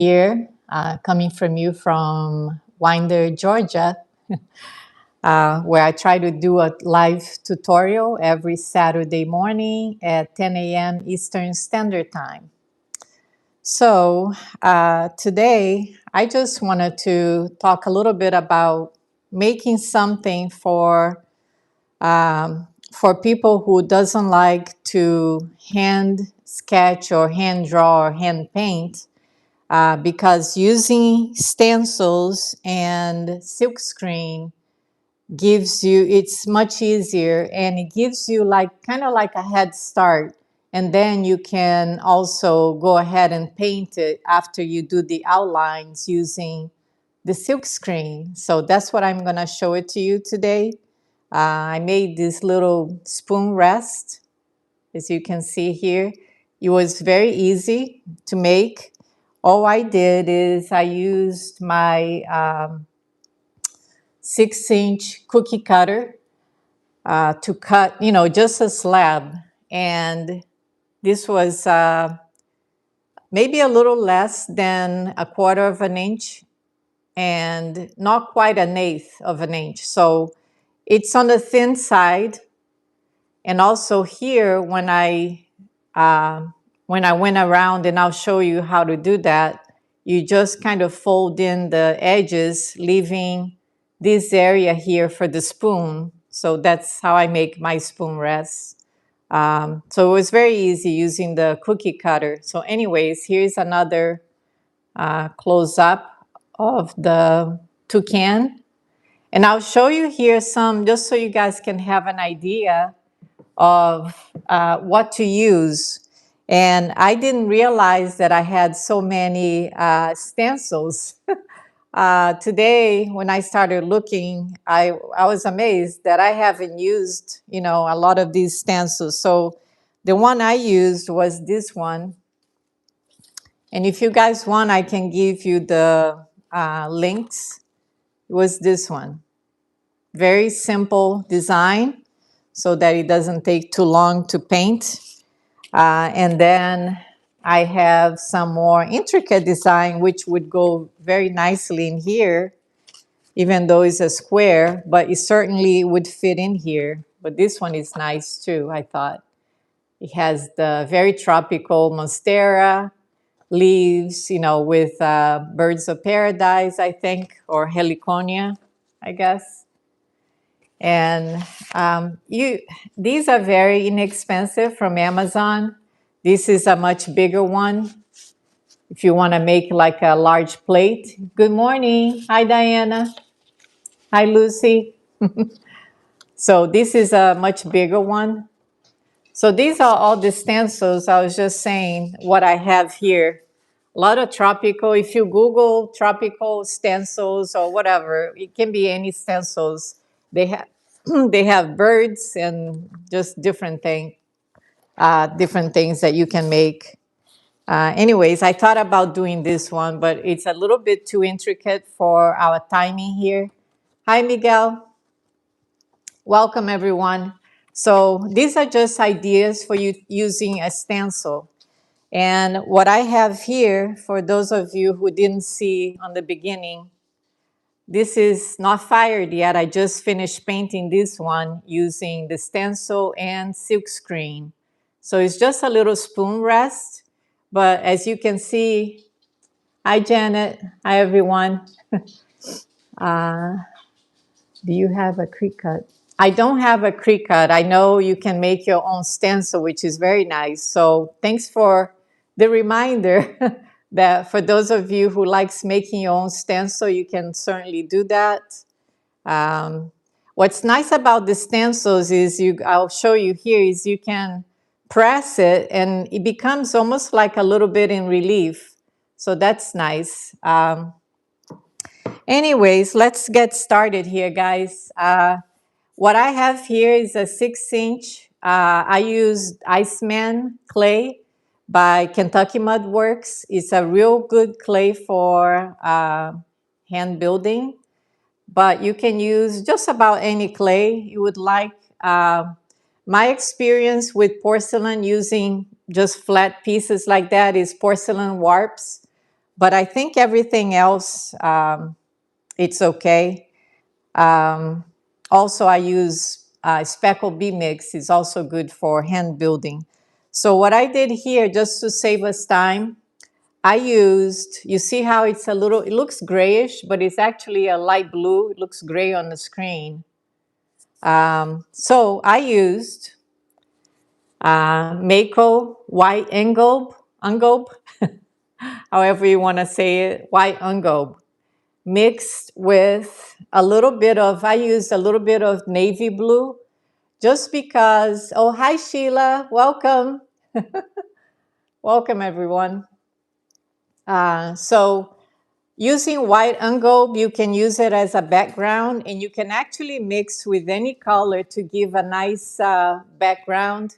here, coming from you from Winder, Georgia, where I try to do a live tutorial every Saturday morning at 10 a.m. Eastern Standard Time. So today, I just wanted to talk a little bit about making something for people who doesn't like to hand sketch or hand draw or hand paint. Because using stencils and silkscreen gives you, it's much easier, and it gives you like kind of like a head start, and then you can also go ahead and paint it after you do the outlines using the silkscreen. So that's what I'm going to show it to you today. I made this little spoon rest, as you can see here. It was very easy to make. All I did is I used my 6-inch cookie cutter to cut, just a slab. And this was maybe a little less than 1/4 of an inch and not quite 1/8 of an inch. So it's on the thin side. And also here, when I went around, and I'll show you how to do that, you just kind of fold in the edges, leaving this area here for the spoon. So that's how I make my spoon rest. So it was very easy using the cookie cutter. So anyways, here's another close-up of the toucan. And I'll show you here some, just so you guys can have an idea of what to use. And I didn't realize that I had so many stencils. Today, when I started looking, I was amazed that I haven't used, a lot of these stencils. So the one I used was this one. And if you guys want, I can give you the links. It was this one. Very simple design, so that it doesn't take too long to paint. And then I have some more intricate design, which would go very nicely in here, even though it's a square, but it certainly would fit in here. But this one is nice too, I thought. It has the very tropical monstera leaves, with birds of paradise, I think, or heliconia, I guess. And these are very inexpensive from Amazon. This is a much bigger one. If you want to make like a large plate. Good morning. Hi, Diana. Hi, Lucy. So this is a much bigger one. So these are all the stencils. I was just saying what I have here. A lot of tropical. If you Google tropical stencils or whatever, it can be any stencils. They have they have birds and just different things that you can make. Anyways, I thought about doing this one, but it's a little bit too intricate for our timing here. Hi, Miguel. Welcome, everyone. So these are just ideas for you using a stencil. And what I have here, for those of you who didn't see on the beginning, this is not fired yet. I just finished painting this one using the stencil and silkscreen. So it's just a little spoon rest. But as you can see, hi, Janet. Hi, everyone. Do you have a Cricut? I don't have a Cricut. I know you can make your own stencil, which is very nice. So thanks for the reminder that for those of you who likes making your own stencil, you can certainly do that. What's nice about the stencils is I'll show you here, is you can press it and it becomes almost like a little bit in relief. So that's nice. Anyways, let's get started here, guys. What I have here is a 6-inch. I used Iceman clay by Kentucky Mud Works. It's a real good clay for hand building, but you can use just about any clay you would like. My experience with porcelain using just flat pieces like that is porcelain warps. But I think everything else, it's okay. Also, I use Speckle Bee Mix. It's also good for hand building. So what I did here, just to save us time, I used, you see how it's a little, it looks grayish, but it's actually a light blue. It looks gray on the screen. So I used Mako White Ungobe, however you want to say it, White Ungobe, mixed with a little bit of, I used a little bit of navy blue, just because, oh, hi Sheila, welcome. Welcome everyone. So using white ungold, you can use it as a background, and you can actually mix with any color to give a nice background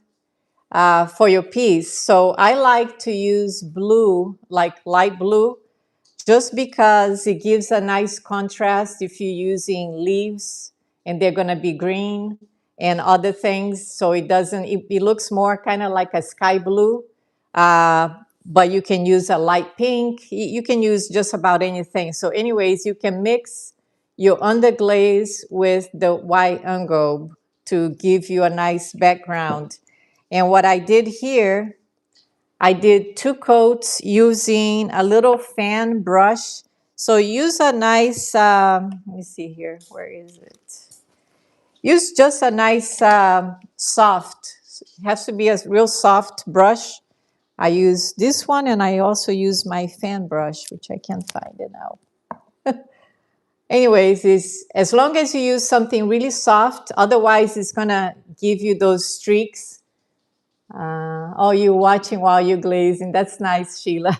for your piece. So I like to use blue, like light blue, just because it gives a nice contrast if you're using leaves and they're going to be green and other things. So it doesn't, it looks more kind of like a sky blue. But you can use a light pink. You can use just about anything. So anyways, you can mix your underglaze with the white ungold to give you a nice background. And what I did here, I did 2 coats using a little fan brush. So use a nice, let me see here, where is it? Use just a nice soft, it has to be a real soft brush. I use this one, and I also use my fan brush, which I can't find it now. Anyways, it's, as long as you use something really soft, otherwise it's gonna give you those streaks. Oh, you're watching while you're glazing. That's nice, Sheila.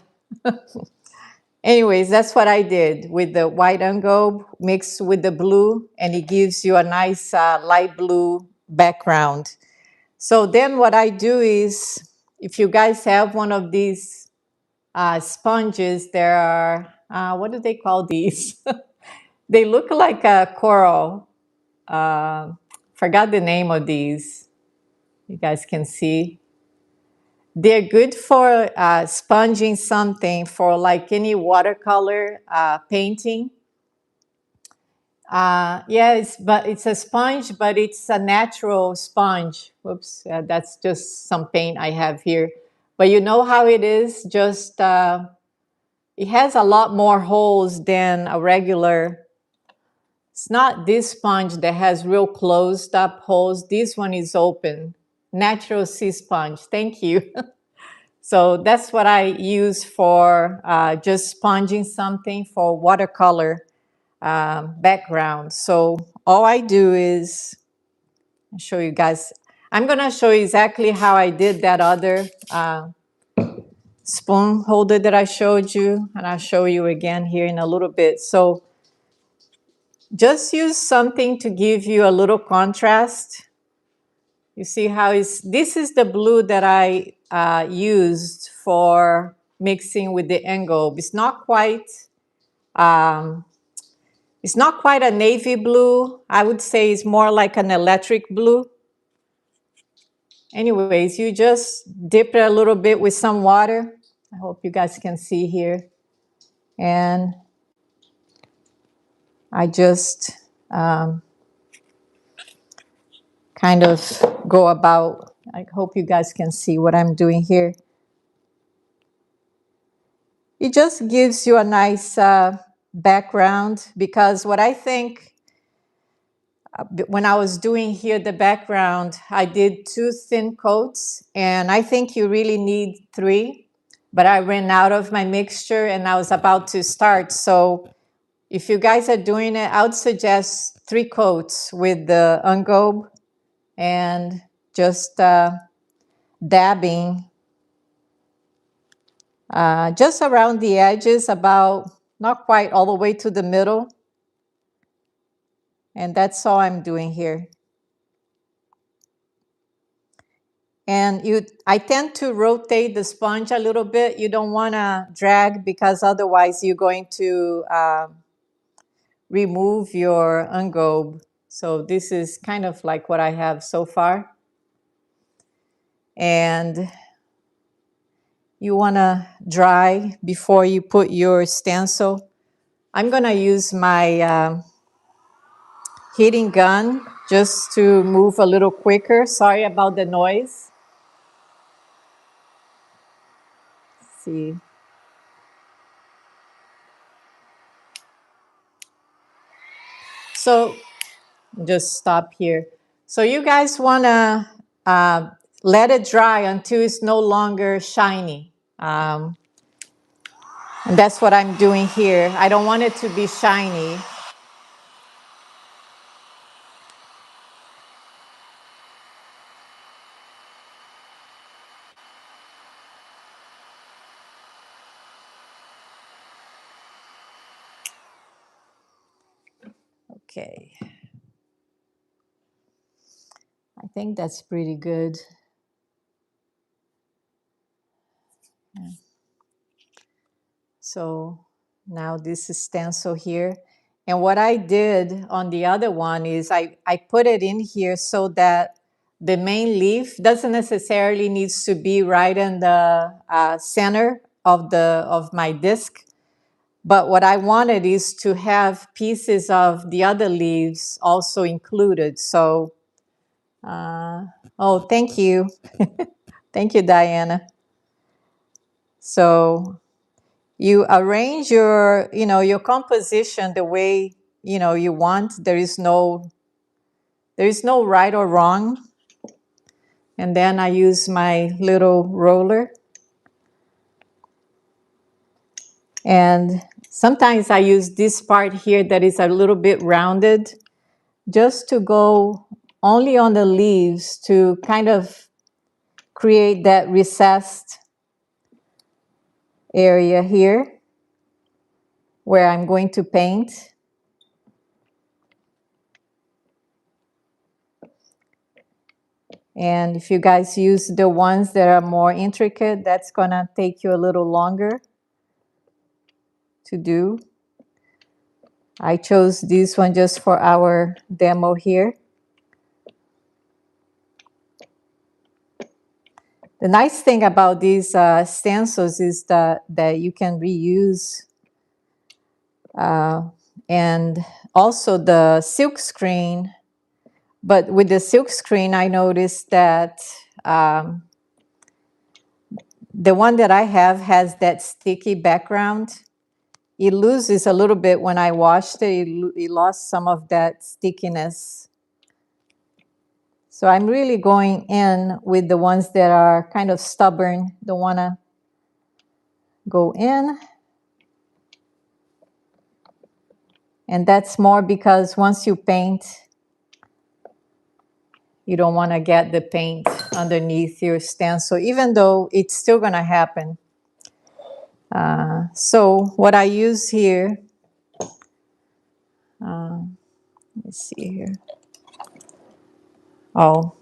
Anyways, that's what I did with the white ungold mixed with the blue, and it gives you a nice light blue background. So then what I do is, if you guys have one of these sponges, there are, what do they call these? They look like a coral. Forgot the name of these. You guys can see. They're good for sponging something for like any watercolor painting. Yeah, but it's a sponge, but it's a natural sponge. Whoops, that's just some paint I have here. But you know how it is, just it has a lot more holes than a regular. It's not this sponge that has real closed up holes. This one is open. Natural sea sponge. Thank you. So that's what I use for just sponging something for watercolor background. So all I do is show you guys. I'm going to show you exactly how I did that other spoon holder that I showed you. And I'll show you again here in a little bit. So just use something to give you a little contrast. You see how this is the blue that I used for mixing with the engobe. It's not quite a navy blue. I would say it's more like an electric blue. Anyways, you just dip it a little bit with some water. I hope you guys can see here. And I just kind of go about, I hope you guys can see what I'm doing here. It just gives you a nice background, because what I think when I was doing here the background, I did 2 thin coats, and I think you really need 3, but I ran out of my mixture and I was about to start. So if you guys are doing it, I would suggest 3 coats with the ungobe and just dabbing just around the edges, about not quite all the way to the middle. And that's all I'm doing here. And I tend to rotate the sponge a little bit. You don't want to drag, because otherwise you're going to remove your ungobe. So this is kind of like what I have so far. And you want to dry before you put your stencil. I'm going to use my heating gun just to move a little quicker. Sorry about the noise. Let's see. So just stop here. So you guys want to let it dry until it's no longer shiny. And that's what I'm doing here. I don't want it to be shiny. Okay. I think that's pretty good. So now this is stencil here. And what I did on the other one is I put it in here so that the main leaf doesn't necessarily needs to be right in the center of my disc. But what I wanted is to have pieces of the other leaves also included. So, oh, thank you. Thank you, Diana. So you arrange your, your composition the way, you want. There is no right or wrong. And then I use my little roller. And sometimes I use this part here that is a little bit rounded just to go only on the leaves to kind of create that recessed area here where I'm going to paint. And if you guys use the ones that are more intricate, that's gonna take you a little longer to do. I chose this one just for our demo here. The nice thing about these stencils is that you can reuse, and also the silk screen. But with the silk screen, I noticed that the one that I have has that sticky background. It loses a little bit when I washed it. It lost some of that stickiness. So I'm really going in with the ones that are kind of stubborn. Don't want to go in. And that's more because once you paint, you don't want to get the paint underneath your stencil, even though it's still going to happen. So what I use here, let's see here. Oh,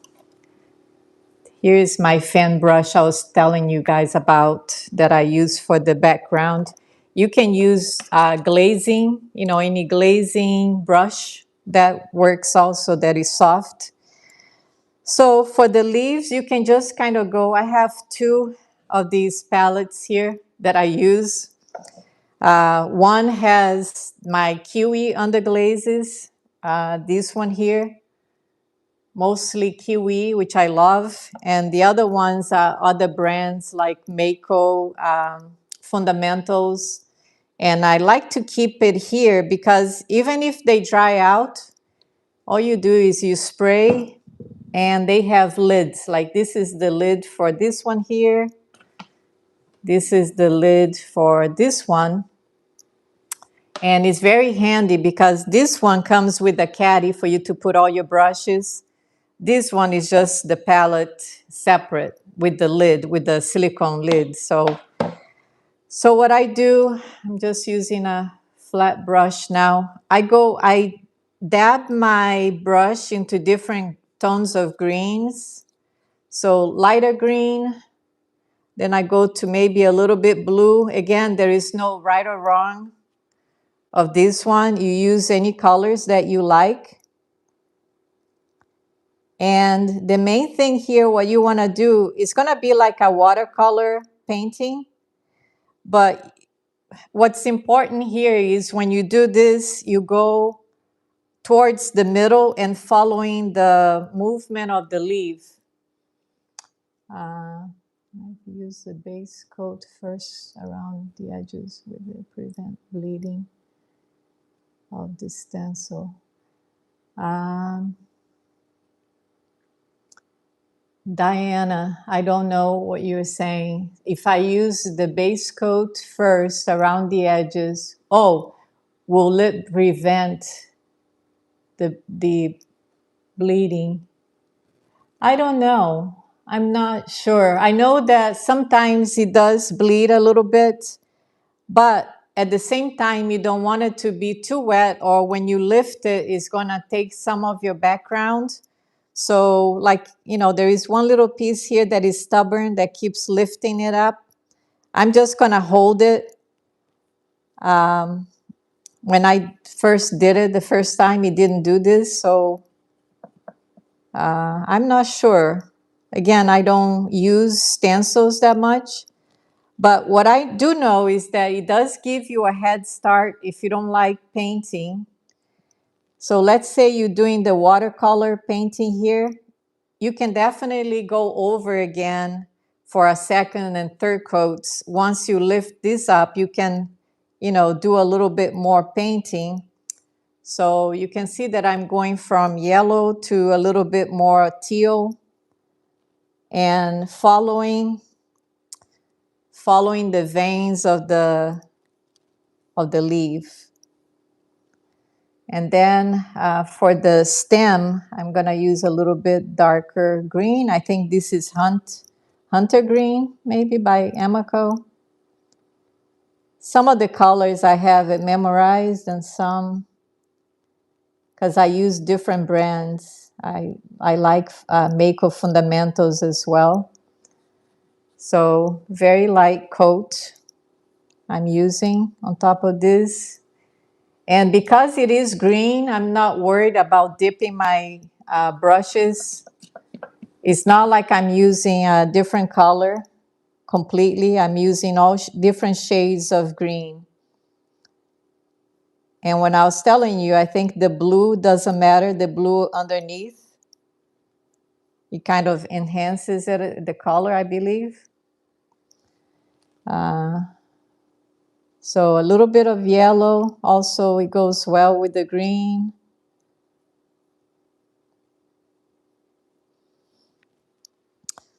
here's my fan brush I was telling you guys about that I use for the background. You can use glazing, any glazing brush that works also, that is soft. So for the leaves, you can just kind of go, I have two of these palettes here that I use. One has my kiwi underglazes, this one here, mostly kiwi, which I love. And the other ones are other brands like Mako, Fundamentals. And I like to keep it here because even if they dry out, all you do is you spray, and they have lids. Like this is the lid for this one here. This is the lid for this one. And it's very handy because this one comes with a caddy for you to put all your brushes. This one is just the palette separate with the lid, with the silicone lid. So what I do, I'm just using a flat brush now. I dab my brush into different tones of greens. So lighter green, then I go to maybe a little bit blue. Again, there is no right or wrong of this one. You use any colors that you like. And the main thing here, what you want to do is going to be like a watercolor painting. But what's important here is when you do this, you go towards the middle and following the movement of the leaf. I use the base coat first around the edges with the prevent bleeding of the stencil. Diana, I don't know what you're saying. If I use the base coat first around the edges, will it prevent the bleeding? I don't know. I'm not sure. I know that sometimes it does bleed a little bit, but at the same time, you don't want it to be too wet, or when you lift it, it's gonna take some of your background. So like, there is one little piece here that is stubborn that keeps lifting it up. I'm just gonna hold it. When I first did it the first time, it didn't do this, so I'm not sure. Again, I don't use stencils that much, but what I do know is that it does give you a head start if you don't like painting. So let's say you're doing the watercolor painting here. You can definitely go over again for a second and third coats. Once you lift this up, you can, do a little bit more painting. So you can see that I'm going from yellow to a little bit more teal and following the veins of the leaf. And then for the stem, I'm gonna use a little bit darker green. I think this is Hunter Green, maybe by Amico. Some of the colors I have it memorized, and some, because I use different brands. I like Mako Fundamentals as well. So very light coat I'm using on top of this. And because it is green, I'm not worried about dipping my brushes. It's not like I'm using a different color completely. I'm using all different shades of green. And when I was telling you, I think the blue doesn't matter, the blue underneath. It kind of enhances it, the color, I believe. So a little bit of yellow, also it goes well with the green.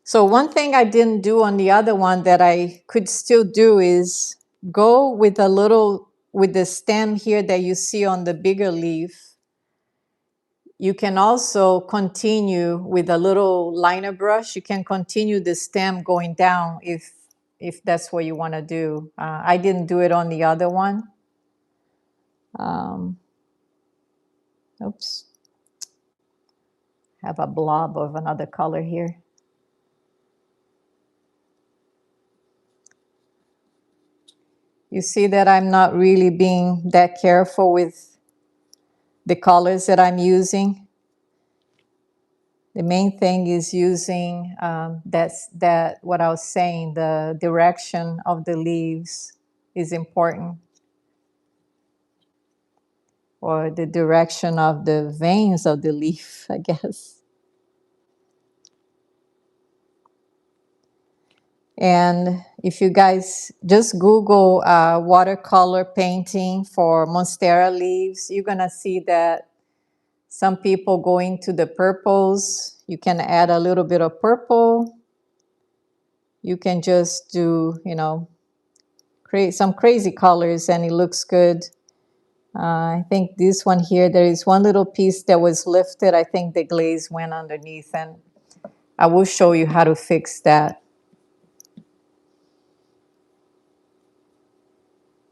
So one thing I didn't do on the other one that I could still do is go with with the stem here that you see on the bigger leaf. You can also continue with a little liner brush. You can continue the stem going down if that's what you want to do. I didn't do it on the other one. Oops. Have a blob of another color here. You see that I'm not really being that careful with the colors that I'm using. The main thing is using what I was saying, the direction of the leaves is important, or the direction of the veins of the leaf, I guess. And if you guys just Google watercolor painting for Monstera leaves, you're gonna see that some people go into the purples. You can add a little bit of purple. You can just do, create some crazy colors and it looks good. I think this one here, there is one little piece that was lifted. I think the glaze went underneath, and I will show you how to fix that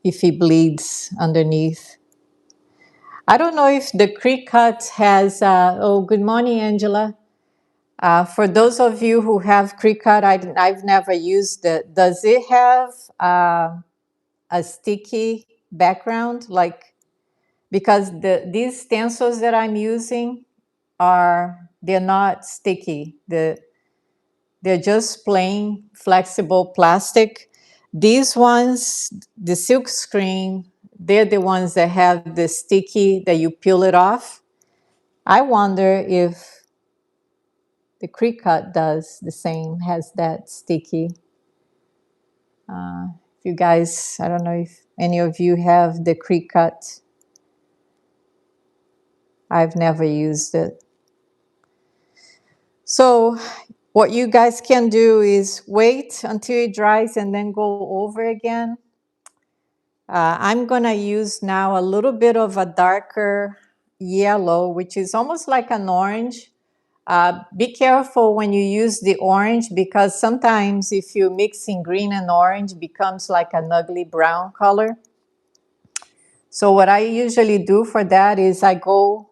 if it bleeds underneath. I don't know if the Cricut has, good morning, Angela. For those of you who have Cricut, I've never used it. Does it have a sticky background? Because these stencils that I'm using they're not sticky. They're just plain flexible plastic. These ones, the silk screen, they're the ones that have the sticky that you peel it off. I wonder if the Cricut does the same, has that sticky. If you guys, I don't know if any of you have the Cricut. I've never used it. So what you guys can do is wait until it dries and then go over again. I'm gonna use now a little bit of a darker yellow, which is almost like an orange. Be careful when you use the orange, because sometimes if you mix in green and orange, it becomes like an ugly brown color. So what I usually do for that is I go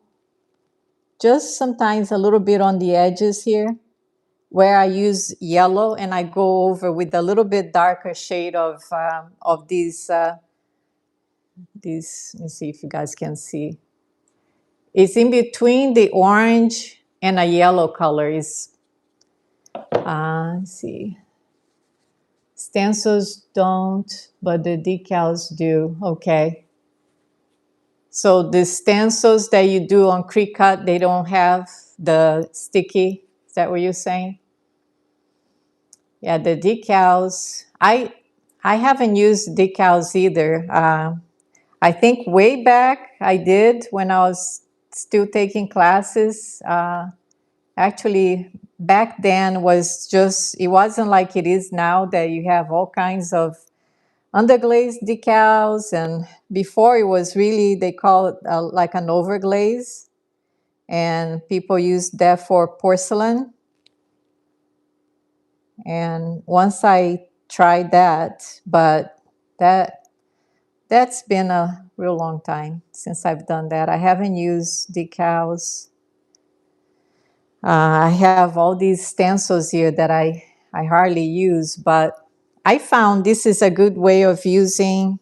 just sometimes a little bit on the edges here, where I use yellow, and I go over with a little bit darker shade of these. Let me see if you guys can see. It's in between the orange and a yellow color. Let's see. Stencils don't, but the decals do. Okay. So the stencils that you do on Cricut, they don't have the sticky. Is that what you're saying? Yeah, the decals. I haven't used decals either. I think way back I did when I was still taking classes. Actually, back then was just, it wasn't like it is now that you have all kinds of underglaze decals. And before it was really, they call it like an overglaze. And people used that for porcelain. And once I tried that, but that's been a real long time since I've done that. I haven't used decals. I have all these stencils here that I hardly use, but I found this is a good way of using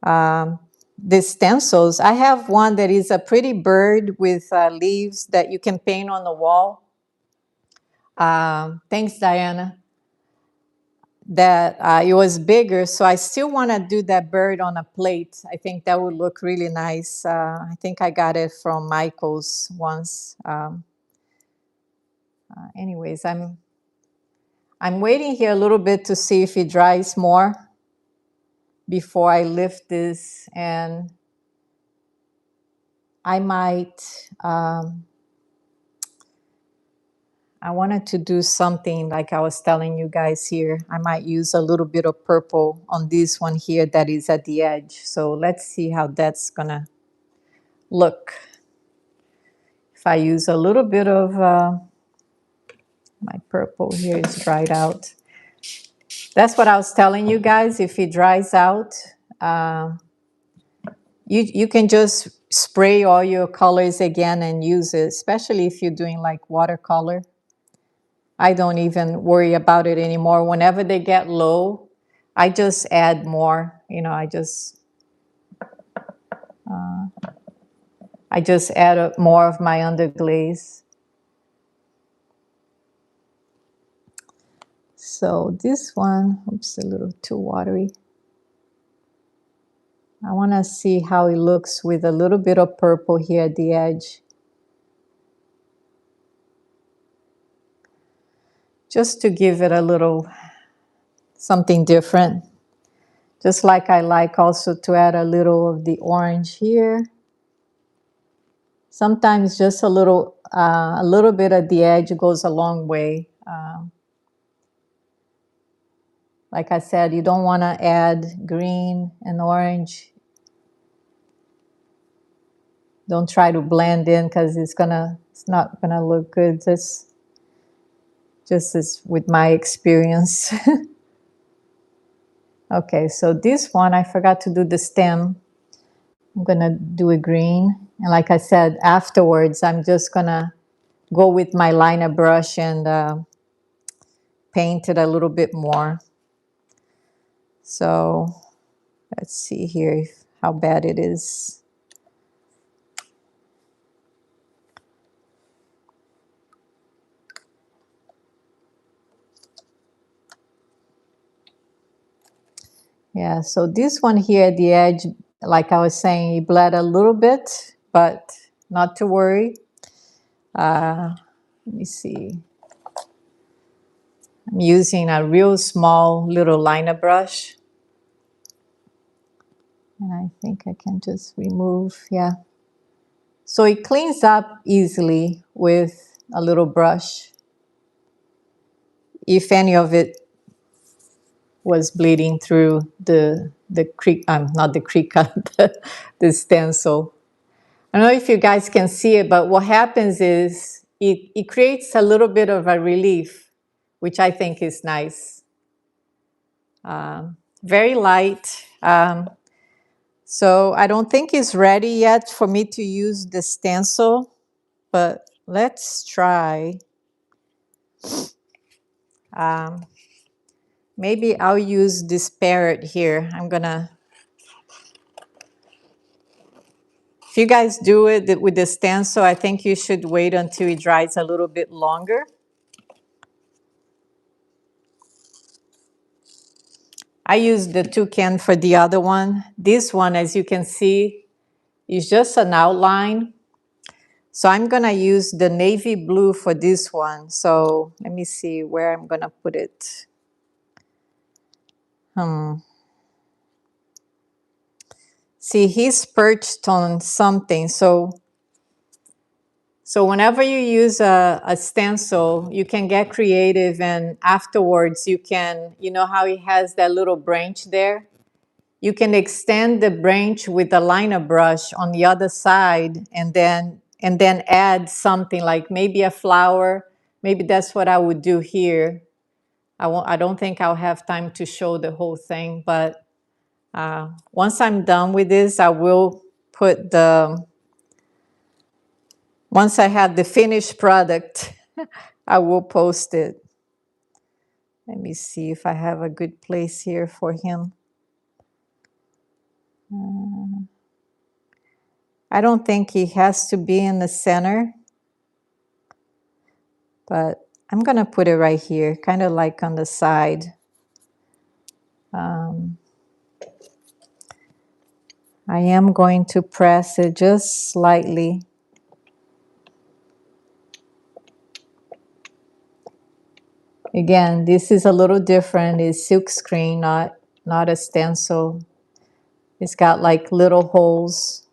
the stencils. I have one that is a pretty bird with leaves that you can paint on the wall. Thanks, Diana. That it was bigger, so I still want to do that bird on a plate. I think that would look really nice. I think I got it from Michael's once. Anyways, I'm waiting here a little bit to see if it dries more before I lift this, and I might. I wanted to do something like I was telling you guys here. I might use a little bit of purple on this one here that is at the edge. So let's see how that's gonna look. If I use a little bit of my purple here is dried out. That's what I was telling you guys. If it dries out, you can just spray all your colors again and use it, especially if you're doing like watercolor. I don't even worry about it anymore. Whenever they get low, I just add more. You know, I just add more of my underglaze. So this one, oops, a little too watery. I want to see how it looks with a little bit of purple here at the edge. Just to give it a little something different. Just like I like also to add a little of the orange here. Sometimes just a little bit at the edge goes a long way. Like I said, you don't want to add green and orange. Don't try to blend in because it's not gonna look good. Just as with my experience. Okay, so this one I forgot to do the stem. I'm gonna do a green, and like I said, afterwards I'm just gonna go with my liner brush and paint it a little bit more. So let's see here how bad it is. Yeah, so this one here at the edge, like I was saying, it bled a little bit, but not to worry. Let me see. I'm using a real small little liner brush. And I think I can just remove, yeah. So it cleans up easily with a little brush. If any of it was bleeding through the creek, not the creek, the stencil. I don't know if you guys can see it, but what happens is it creates a little bit of a relief, which I think is nice. Very light. So I don't think it's ready yet for me to use the stencil, but let's try. Maybe I'll use this parrot here. If you guys do it with the stencil, I think you should wait until it dries a little bit longer. I used the toucan for the other one. This one, as you can see, is just an outline. So I'm gonna use the navy blue for this one. So let me see where I'm gonna put it. See, he's perched on something. So whenever you use a stencil, you can get creative, and afterwards you can, you know how he has that little branch there? You can extend the branch with a liner brush on the other side and then add something like maybe a flower. Maybe that's what I would do here. I don't think I'll have time to show the whole thing, but once I'm done with this, I will put once I have the finished product, I will post it. Let me see if I have a good place here for him. I don't think he has to be in the center, but I'm going to put it right here, kind of like on the side. I am going to press it just slightly. Again, this is a little different. It's silk screen, not a stencil. It's got like little holes.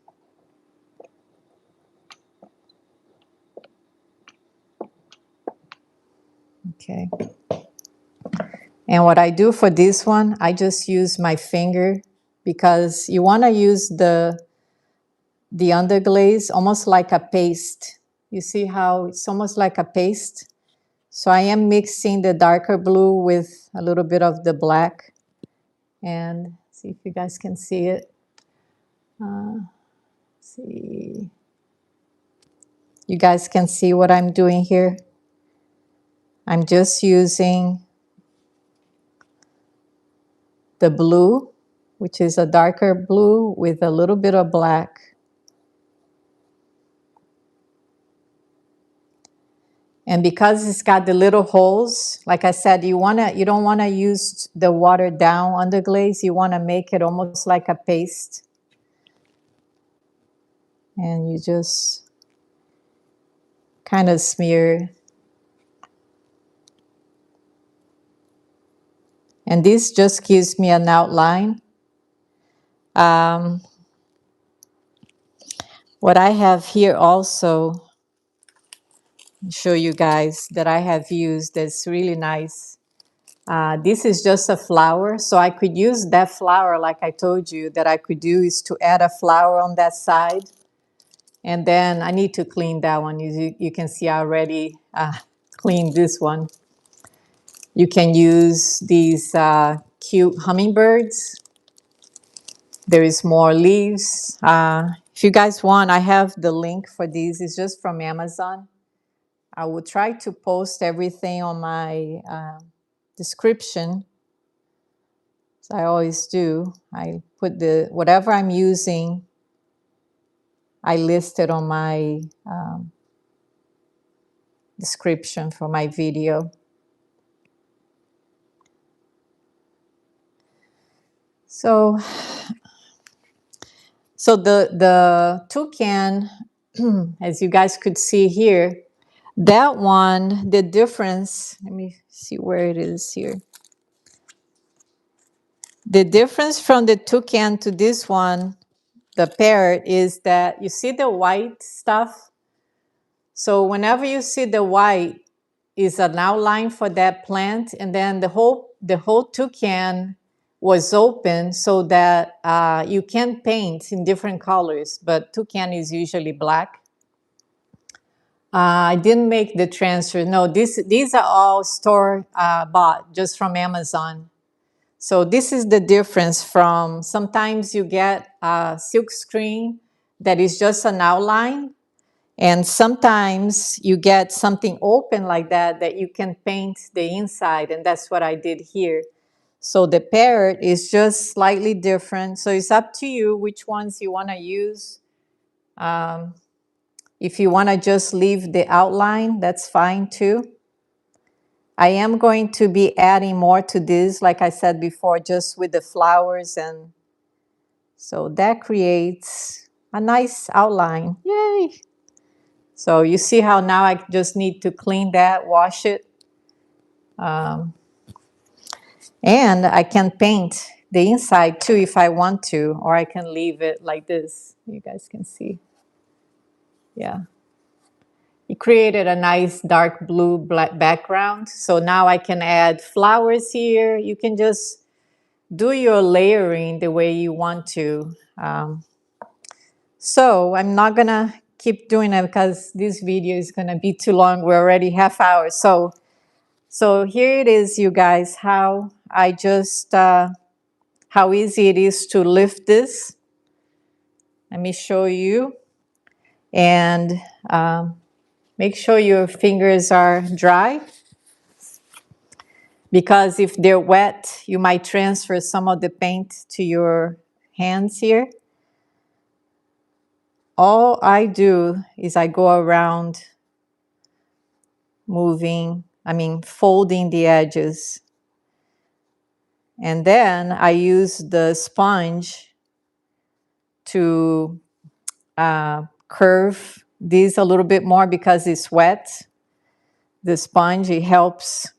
Okay. And what I do for this one, I just use my finger because you want to use the underglaze almost like a paste. You see how it's almost like a paste? So I am mixing the darker blue with a little bit of the black. And see if you guys can see it. See. You guys can see what I'm doing here. I'm just using the blue, which is a darker blue with a little bit of black. And because it's got the little holes, like I said, you don't wanna use the watered down underglaze. You wanna make it almost like a paste. And you just kind of smear. And this just gives me an outline. What I have here also, show you guys that I have used that's really nice. This is just a flower, so I could use that flower like I told you that I could do is to add a flower on that side. And then I need to clean that one. You can see I already cleaned this one. You can use these cute hummingbirds. There is more leaves. If you guys want, I have the link for these. It's just from Amazon. I will try to post everything on my description. So I always do. I put whatever I'm using, I list it on my description for my video. So, so the toucan, as you guys could see here, that one, the difference, let me see where it is here. The difference from the toucan to this one, the parrot, is that you see the white stuff. So whenever you see the white, is an outline for that plant, and then the whole toucan was open so that you can paint in different colors, but toucan is usually black. I didn't make the transfer. No, these are all store bought just from Amazon. So this is the difference from sometimes you get a silk screen that is just an outline, and sometimes you get something open like that you can paint the inside, and that's what I did here. So the parrot is just slightly different. So it's up to you which ones you want to use. If you want to just leave the outline, that's fine too. I am going to be adding more to this, like I said before, just with the flowers, and so that creates a nice outline. Yay! So you see how now I just need to clean that, wash it. And I can paint the inside too if I want to, or I can leave it like this. You guys can see. Yeah. It created a nice dark blue black background. So now I can add flowers here. You can just do your layering the way you want to. So I'm not gonna keep doing it because this video is gonna be too long. We're already half hour. So here it is, you guys, how I just, how easy it is to lift this. Let me show you. And make sure your fingers are dry, because if they're wet, you might transfer some of the paint to your hands here. All I do is I go around folding the edges. And then I use the sponge to curve these a little bit more because it's wet. The sponge, it helps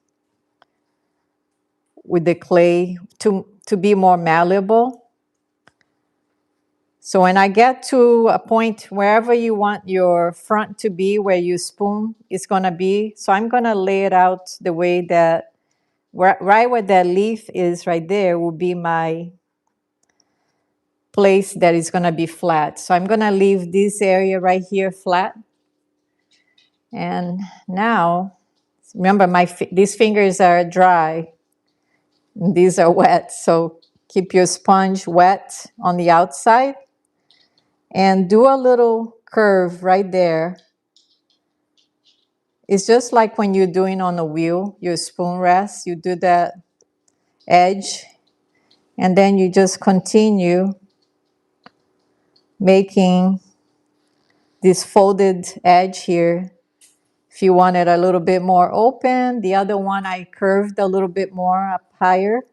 with the clay to be more malleable. So when I get to a point wherever you want your front to be, where your spoon is going to be, so I'm going to lay it out the way that, right where that leaf is right there will be my place that is going to be flat. So I'm going to leave this area right here flat. And now, remember, these fingers are dry. And these are wet. So keep your sponge wet on the outside. And do a little curve right there. It's just like when you're doing on a wheel, your spoon rest. You do that edge. And then you just continue making this folded edge here. If you want it a little bit more open, the other one I curved a little bit more up higher.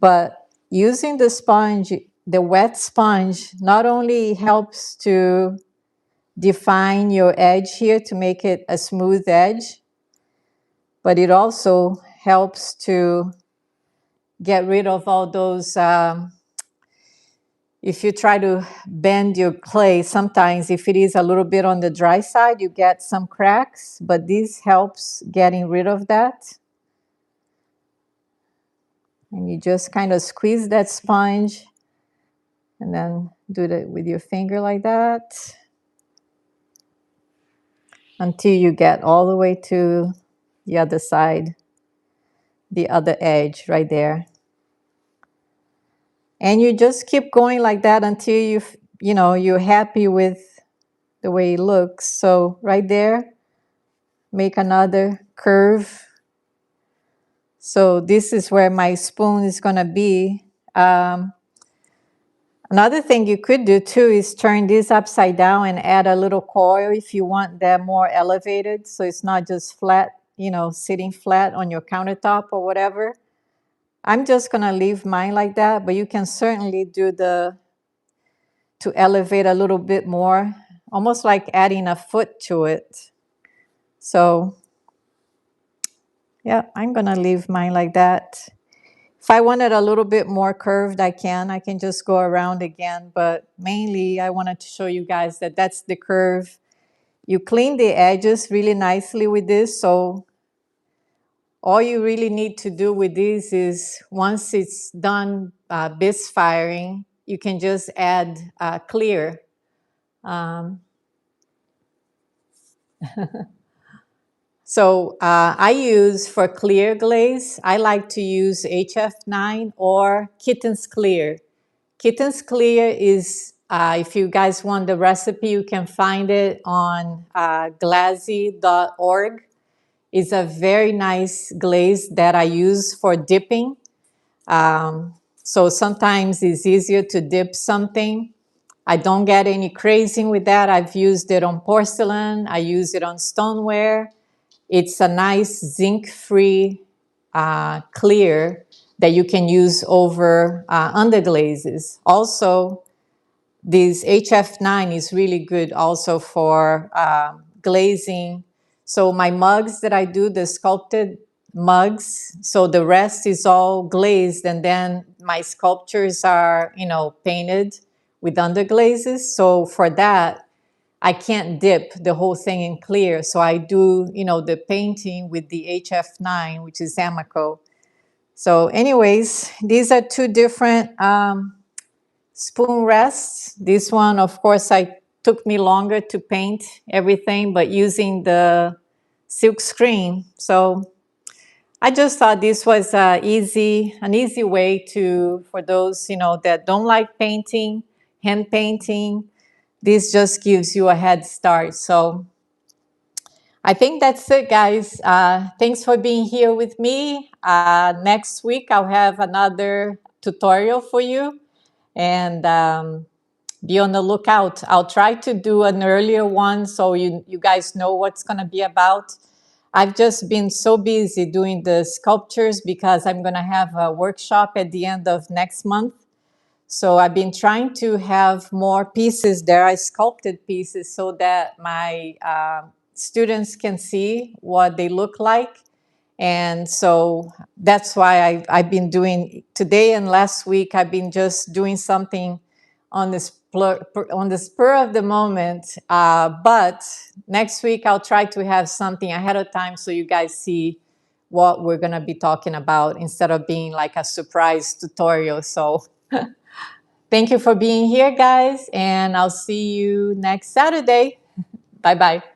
But using the sponge, the wet sponge, not only helps to define your edge here to make it a smooth edge, but it also helps to get rid of all those, if you try to bend your clay, sometimes if it is a little bit on the dry side, you get some cracks, but this helps getting rid of that. And you just kind of squeeze that sponge and then do that with your finger like that until you get all the way to the other side, the other edge right there. And you just keep going like that until you're happy with the way it looks. So right there, make another curve. So this is where my spoon is going to be. Another thing you could do too is turn this upside down and add a little coil if you want that more elevated. So it's not just flat, sitting flat on your countertop or whatever. I'm just gonna leave mine like that, but you can certainly do to elevate a little bit more, almost like adding a foot to it. So yeah, I'm gonna leave mine like that. If I want it a little bit more curved, I can just go around again, but mainly I wanted to show you guys that that's the curve. You clean the edges really nicely with this, so all you really need to do with this is once it's done bis firing, you can just add clear. So I use for clear glaze, I like to use HF9 or Kitten's Clear. Kitten's Clear is, if you guys want the recipe, you can find it on glazing.org. It's a very nice glaze that I use for dipping. So sometimes it's easier to dip something. I don't get any crazing with that. I've used it on porcelain. I use it on stoneware. It's a nice zinc-free clear that you can use over underglazes. Also, this HF9 is really good also for glazing. So my mugs that I do, the sculpted mugs, so the rest is all glazed, and then my sculptures are, painted with underglazes. So for that, I can't dip the whole thing in clear. So I do, the painting with the HF9, which is Amaco. So anyways, these are two different spoon rests. This one, of course, took me longer to paint everything, but using the silk screen. So I just thought this was an easy way for those, that don't like painting, hand painting. This just gives you a head start. So I think that's it, guys. Thanks for being here with me. Next week, I'll have another tutorial for you. And be on the lookout. I'll try to do an earlier one so you guys know what's going to be about. I've just been so busy doing the sculptures because I'm going to have a workshop at the end of next month. So I've been trying to have more pieces. There are sculpted pieces so that my students can see what they look like. And so that's why I've been doing today and last week. I've been just doing something on the spur of the moment. But next week I'll try to have something ahead of time so you guys see what we're going to be talking about instead of being like a surprise tutorial. So thank you for being here, guys, and I'll see you next Saturday. Bye-bye.